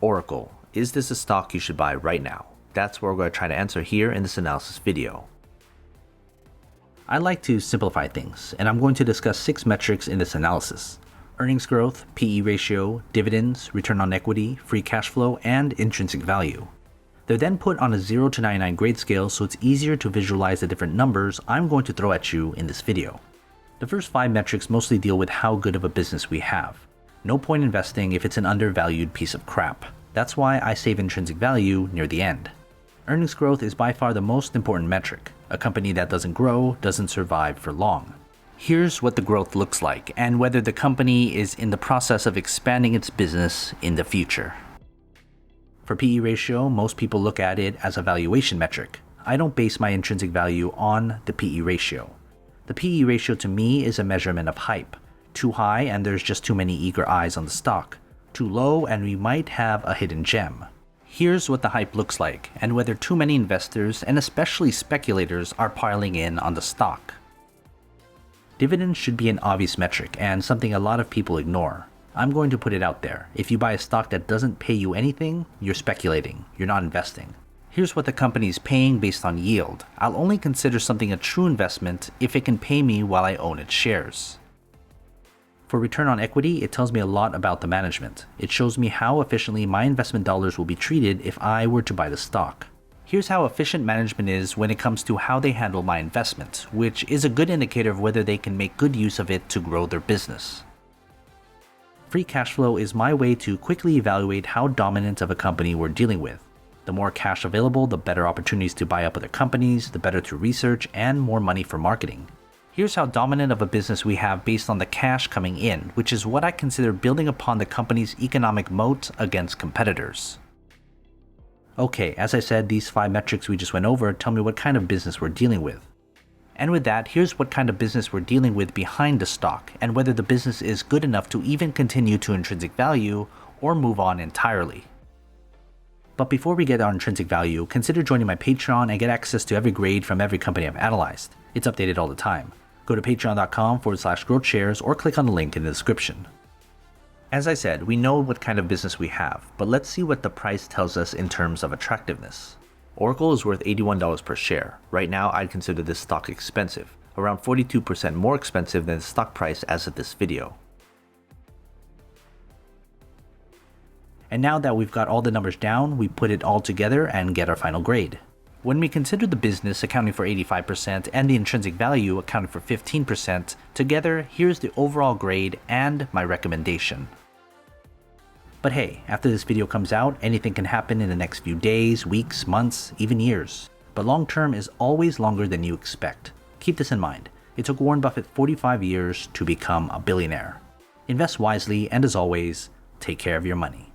Oracle. Is this a stock you should buy right now? That's what we're going to try to answer here in this analysis video. I like to simplify things, and I'm going to discuss 6 metrics in this analysis: earnings growth, PE ratio, dividends, return on equity, free cash flow, and intrinsic value. They're then put on a 0 to 99 grade scale so it's easier to visualize the different numbers I'm going to throw at you in this video. The first 5 metrics mostly deal with how good of a business we have. No point investing if it's an undervalued piece of crap. That's why I save intrinsic value near the end. Earnings growth is by far the most important metric. A company that doesn't grow doesn't survive for long. Here's what the growth looks like and whether the company is in the process of expanding its business in the future. For PE ratio, most people look at it as a valuation metric. I don't base my intrinsic value on the PE ratio. The PE ratio to me is a measurement of hype. Too high and there's just too many eager eyes on the stock. Too low and we might have a hidden gem. Here's what the hype looks like and whether too many investors and especially speculators are piling in on the stock. Dividends should be an obvious metric and something a lot of people ignore. I'm going to put it out there. If you buy a stock that doesn't pay you anything, you're speculating. You're not investing. Here's what the company is paying based on yield. I'll only consider something a true investment if it can pay me while I own its shares. For return on equity, it tells me a lot about the management. It shows me how efficiently my investment dollars will be treated if I were to buy the stock. Here's how efficient management is when it comes to how they handle my investment, which is a good indicator of whether they can make good use of it to grow their business. Free cash flow is my way to quickly evaluate how dominant of a company we're dealing with. The more cash available, the better opportunities to buy up other companies, the better to research, and more money for marketing. Here's how dominant of a business we have based on the cash coming in, which is what I consider building upon the company's economic moat against competitors. Okay, as I said, these 5 metrics we just went over tell me what kind of business we're dealing with. And with that, here's what kind of business we're dealing with behind the stock and whether the business is good enough to even continue to intrinsic value or move on entirely. But before we get our intrinsic value, consider joining my Patreon and get access to every grade from every company I've analyzed. It's updated all the time. Go to patreon.com/GrowthShares or click on the link in the description. As I said, we know what kind of business we have, but let's see what the price tells us in terms of attractiveness. Oracle is worth $81 per share. Right now, I'd consider this stock expensive, around 42% more expensive than the stock price as of this video. And now that we've got all the numbers down, we put it all together and get our final grade. When we consider the business accounting for 85% and the intrinsic value accounting for 15%, together, here's the overall grade and my recommendation. But hey, after this video comes out, anything can happen in the next few days, weeks, months, even years. But long term is always longer than you expect. Keep this in mind. It took Warren Buffett 45 years to become a billionaire. Invest wisely, and as always, take care of your money.